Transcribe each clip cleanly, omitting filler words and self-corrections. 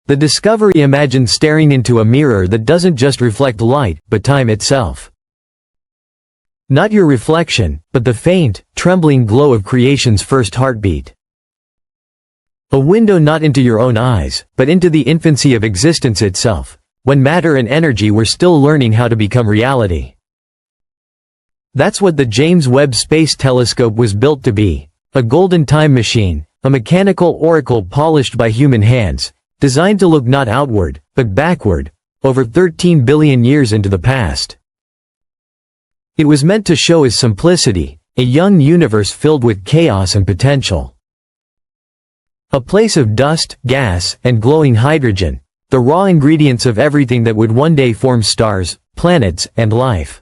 The discovery imagines staring into a mirror that doesn't just reflect light, but time itself. Not your reflection, but the faint, trembling glow of creation's first heartbeat. A window not into your own eyes, but into the infancy of existence itself, when matter and energy were still learning how to become reality. That's what the James Webb Space Telescope was built to be, a golden time machine, a mechanical oracle polished by human hands, designed to look not outward, but backward, over 13 billion years into the past. It was meant to show as simplicity, a young universe filled with chaos and potential. A place of dust, gas, and glowing hydrogen, the raw ingredients of everything that would one day form stars, planets, and life.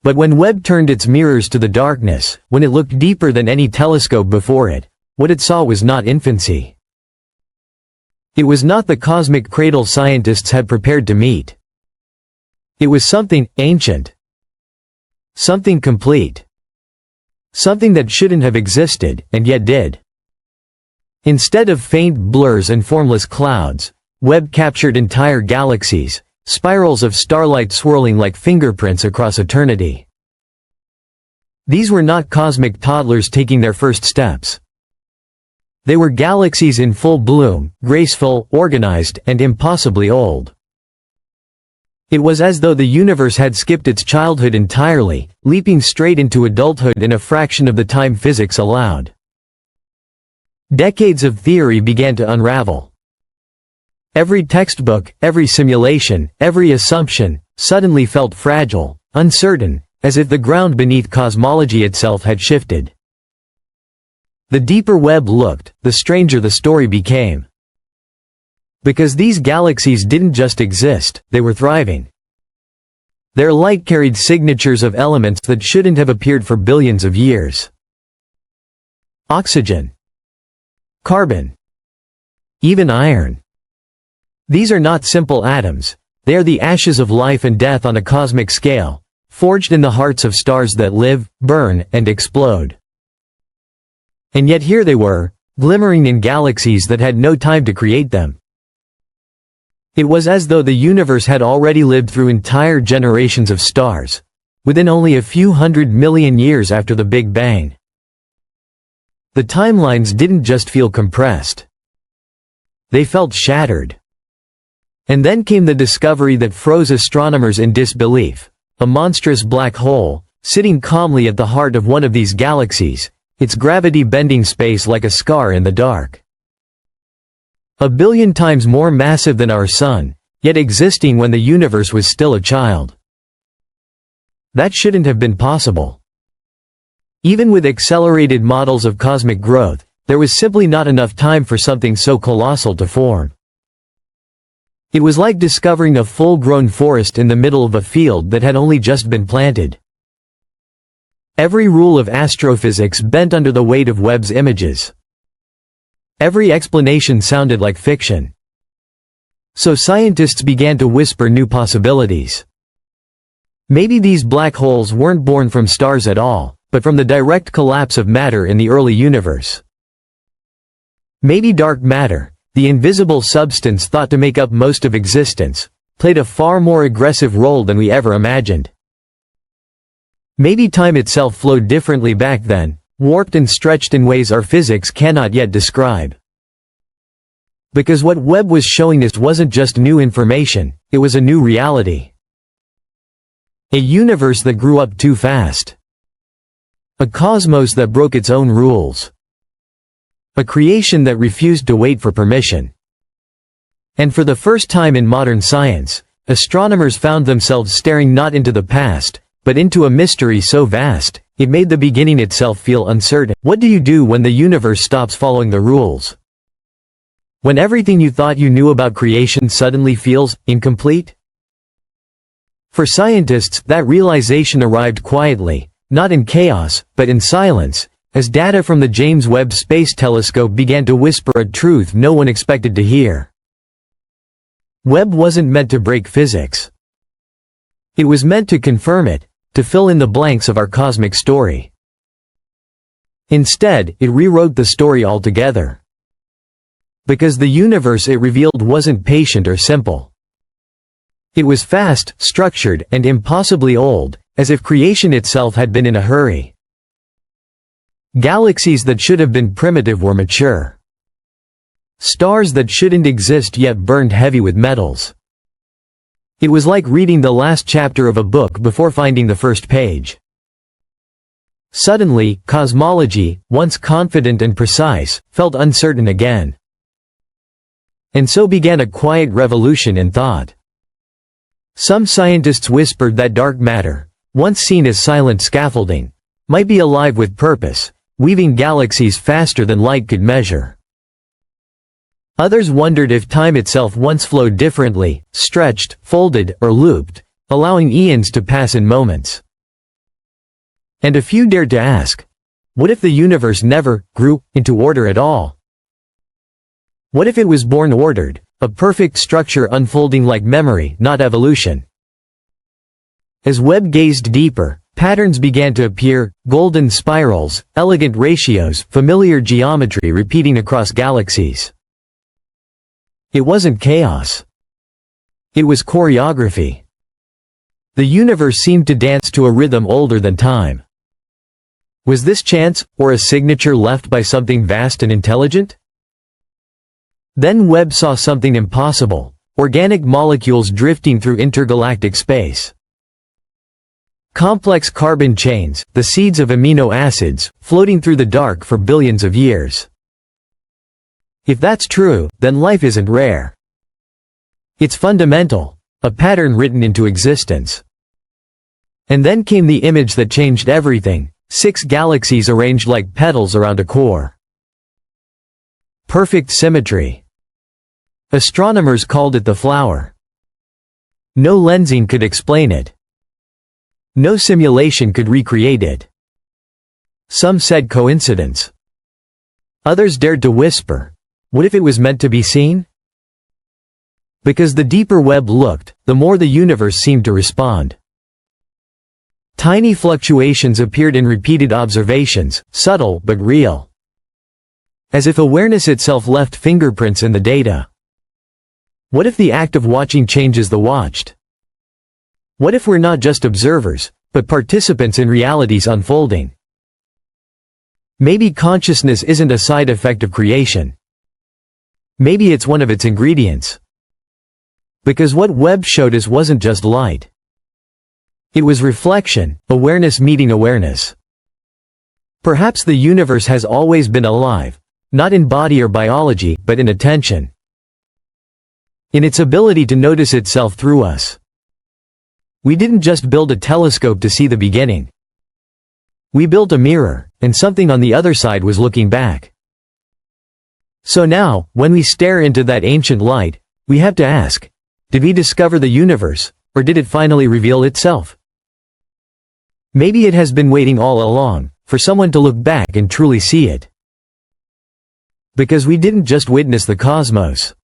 But when Webb turned its mirrors to the darkness, when it looked deeper than any telescope before it, what it saw was not infancy. It was not the cosmic cradle scientists had prepared to meet. It was something ancient. Something complete. Something that shouldn't have existed, and yet did. Instead of faint blurs and formless clouds, Webb captured entire galaxies, spirals of starlight swirling like fingerprints across eternity. These were not cosmic toddlers taking their first steps. They were galaxies in full bloom, graceful, organized, and impossibly old. It was as though the universe had skipped its childhood entirely, leaping straight into adulthood in a fraction of the time physics allowed. Decades of theory began to unravel. Every textbook, every simulation, every assumption, suddenly felt fragile, uncertain, as if the ground beneath cosmology itself had shifted. The deeper Webb looked, the stranger the story became. Because these galaxies didn't just exist, they were thriving. Their light carried signatures of elements that shouldn't have appeared for billions of years. Oxygen. Carbon. Even iron. These are not simple atoms, they are the ashes of life and death on a cosmic scale, forged in the hearts of stars that live, burn, and explode. And yet here they were, glimmering in galaxies that had no time to create them. It was as though the universe had already lived through entire generations of stars, within only a few 100 million years after the Big Bang. The timelines didn't just feel compressed. They felt shattered. And then came the discovery that froze astronomers in disbelief, a monstrous black hole, sitting calmly at the heart of one of these galaxies, its gravity bending space like a scar in the dark. 1 billion times more massive than our Sun, yet existing when the universe was still a child. That shouldn't have been possible. Even with accelerated models of cosmic growth, there was simply not enough time for something so colossal to form. It was like discovering a full-grown forest in the middle of a field that had only just been planted. Every rule of astrophysics bent under the weight of Webb's images. Every explanation sounded like fiction. So scientists began to whisper new possibilities. Maybe these black holes weren't born from stars at all, but from the direct collapse of matter in the early universe. Maybe dark matter, the invisible substance thought to make up most of existence, played a far more aggressive role than we ever imagined. Maybe time itself flowed differently back then, warped and stretched in ways our physics cannot yet describe. Because what Webb was showing us wasn't just new information, it was a new reality. A universe that grew up too fast. A cosmos that broke its own rules. A creation that refused to wait for permission. And for the first time in modern science, astronomers found themselves staring not into the past, but into a mystery so vast, it made the beginning itself feel uncertain. What do you do when the universe stops following the rules? When everything you thought you knew about creation suddenly feels incomplete? For scientists, that realization arrived quietly, not in chaos, but in silence, as data from the James Webb Space Telescope began to whisper a truth no one expected to hear. Webb wasn't meant to break physics. It was meant to confirm it, to fill in the blanks of our cosmic story. Instead, it rewrote the story altogether. Because the universe it revealed wasn't patient or simple. It was fast, structured, and impossibly old, as if creation itself had been in a hurry. Galaxies that should have been primitive were mature. Stars that shouldn't exist yet burned heavy with metals. It was like reading the last chapter of a book before finding the first page. Suddenly, cosmology, once confident and precise, felt uncertain again. And so began a quiet revolution in thought. Some scientists whispered that dark matter, once seen as silent scaffolding, might be alive with purpose, weaving galaxies faster than light could measure. Others wondered if time itself once flowed differently, stretched, folded, or looped, allowing eons to pass in moments. And a few dared to ask, what if the universe never grew into order at all? What if it was born ordered, a perfect structure unfolding like memory, not evolution? As Webb gazed deeper, patterns began to appear, golden spirals, elegant ratios, familiar geometry repeating across galaxies. It wasn't chaos. It was choreography. The universe seemed to dance to a rhythm older than time. Was this chance, or a signature left by something vast and intelligent? Then Webb saw something impossible: organic molecules drifting through intergalactic space. Complex carbon chains, the seeds of amino acids, floating through the dark for billions of years. If that's true, then life isn't rare. It's fundamental, a pattern written into existence. And then came the image that changed everything: 6 galaxies arranged like petals around a core. Perfect symmetry. Astronomers called it the flower. No lensing could explain it. No simulation could recreate it. Some said coincidence. Others dared to whisper, what if it was meant to be seen? Because the deeper Webb looked, the more the universe seemed to respond. Tiny fluctuations appeared in repeated observations, subtle but real. As if awareness itself left fingerprints in the data. What if the act of watching changes the watched? What if we're not just observers, but participants in reality's unfolding? Maybe consciousness isn't a side effect of creation. Maybe it's one of its ingredients. Because what Webb showed us wasn't just light. It was reflection, awareness meeting awareness. Perhaps the universe has always been alive, not in body or biology, but in attention. In its ability to notice itself through us. We didn't just build a telescope to see the beginning. We built a mirror, and something on the other side was looking back. So now, when we stare into that ancient light, we have to ask, did we discover the universe, or did it finally reveal itself? Maybe it has been waiting all along, for someone to look back and truly see it. Because we didn't just witness the cosmos.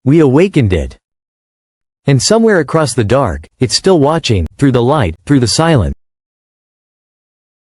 We awakened it. And somewhere across the dark, it's still watching, through the light, through the silence.